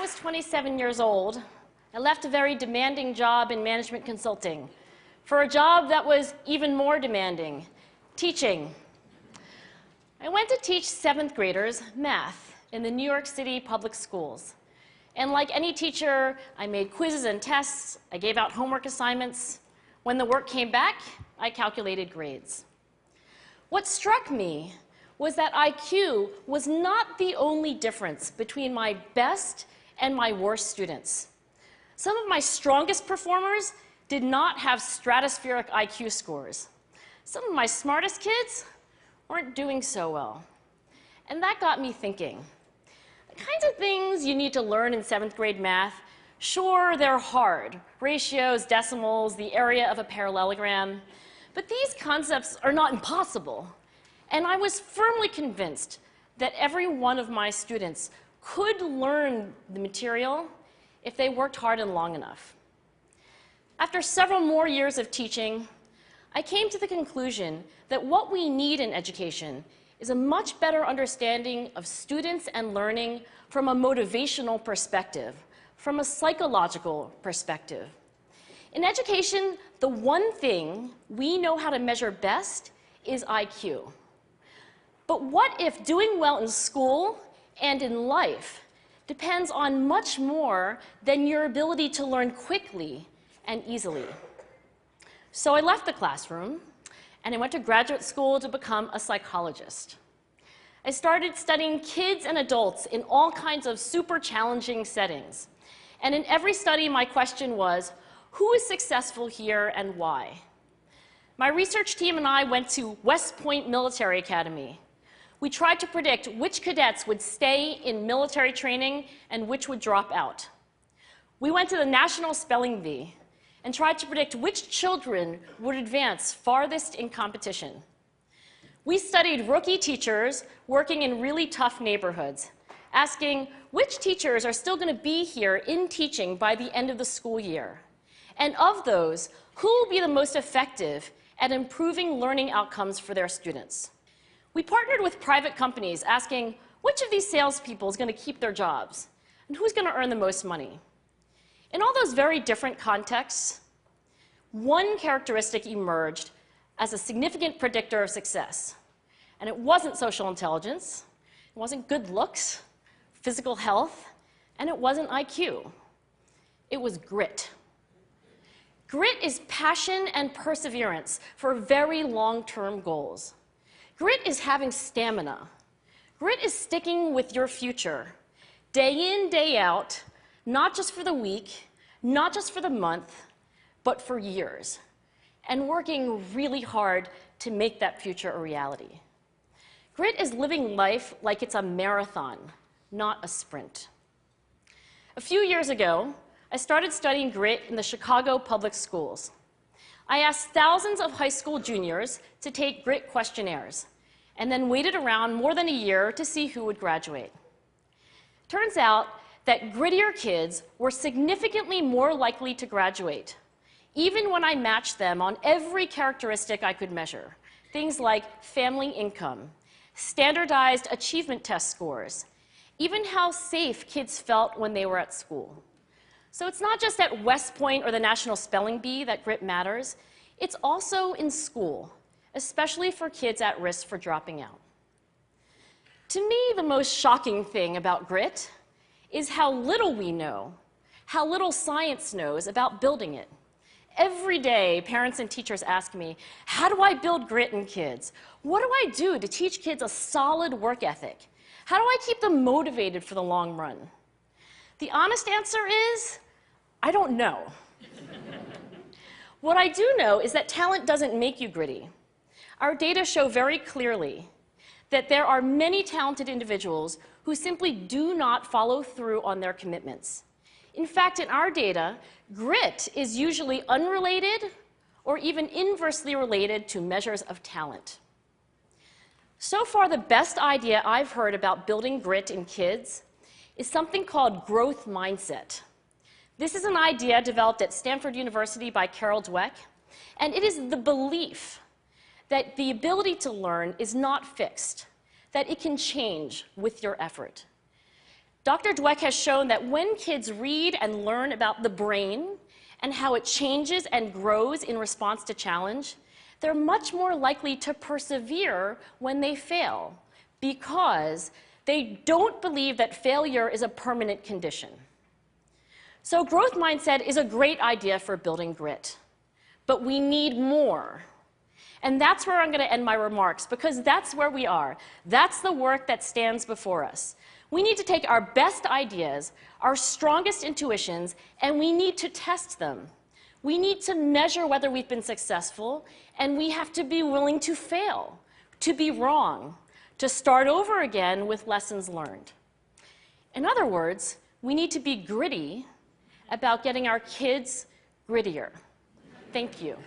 was 27 years old, I left a very demanding job in management consulting for a job that was even more demanding, teaching. I went to teach 7th graders math in the New York City public schools. And like any teacher, I made quizzes and tests, I gave out homework assignments. When the work came back, I calculated grades. What struck me was that IQ was not the only difference between my best and my worst students. Some of my strongest performers did not have stratospheric IQ scores. Some of my smartest kids weren't doing so well. And that got me thinking. The kinds of things you need to learn in 7th grade math, sure, they're hard. Ratios, decimals, the area of a parallelogram. But these concepts are not impossible. And I was firmly convinced that every one of my students could learn the material if they worked hard and long enough. After several more years of teaching, I came to the conclusion that what we need in education is a much better understanding of students and learning from a motivational perspective, from a psychological perspective. In education, the one thing we know how to measure best is IQ. But what if doing well in school and in life depends on much more than your ability to learn quickly and easily? So I left the classroom and I went to graduate school to become a psychologist. I started studying kids and adults in all kinds of super challenging settings. And in every study, my question was, who is successful here and why? My research team and I went to West Point Military Academy. We tried to predict which cadets would stay in military training and which would drop out. We went to the National Spelling Bee and tried to predict which children would advance farthest in competition. We studied rookie teachers working in really tough neighborhoods, asking which teachers are still going to be here in teaching by the end of the school year. And of those, who will be the most effective at improving learning outcomes for their students? We partnered with private companies, asking which of these salespeople is going to keep their jobs and who's going to earn the most money. In all those very different contexts, one characteristic emerged as a significant predictor of success. And it wasn't social intelligence, it wasn't good looks, physical health, and it wasn't IQ. It was grit. Grit is passion and perseverance for very long-term goals. Grit is having stamina. Grit is sticking with your future, day in, day out, not just for the week, not just for the month, but for years, and working really hard to make that future a reality. Grit is living life like it's a marathon, not a sprint. A few years ago, I started studying grit in the Chicago public schools. I asked thousands of high school juniors to take grit questionnaires, and then waited around more than a year to see who would graduate. Turns out that grittier kids were significantly more likely to graduate, even when I matched them on every characteristic I could measure, things like family income, standardized achievement test scores, even how safe kids felt when they were at school. So it's not just at West Point or the National Spelling Bee that grit matters, it's also in school, especially for kids at risk for dropping out. To me, the most shocking thing about grit is how little we know, how little science knows about building it. Every day, parents and teachers ask me, how do I build grit in kids? What do I do to teach kids a solid work ethic? How do I keep them motivated for the long run? The honest answer is, I don't know. What I do know is that talent doesn't make you gritty. Our data show very clearly that there are many talented individuals who simply do not follow through on their commitments. In fact, in our data, grit is usually unrelated or even inversely related to measures of talent. So far, the best idea I've heard about building grit in kids is something called growth mindset. This is an idea developed at Stanford University by Carol Dweck, and it is the belief that the ability to learn is not fixed, that it can change with your effort. Dr. Dweck has shown that when kids read and learn about the brain and how it changes and grows in response to challenge, they're much more likely to persevere when they fail because they don't believe that failure is a permanent condition. So growth mindset is a great idea for building grit, but we need more. And that's where I'm going to end my remarks, because that's where we are. That's the work that stands before us. We need to take our best ideas, our strongest intuitions, and we need to test them. We need to measure whether we've been successful, and we have to be willing to fail, to be wrong, to start over again with lessons learned. In other words, we need to be gritty about getting our kids grittier. Thank you.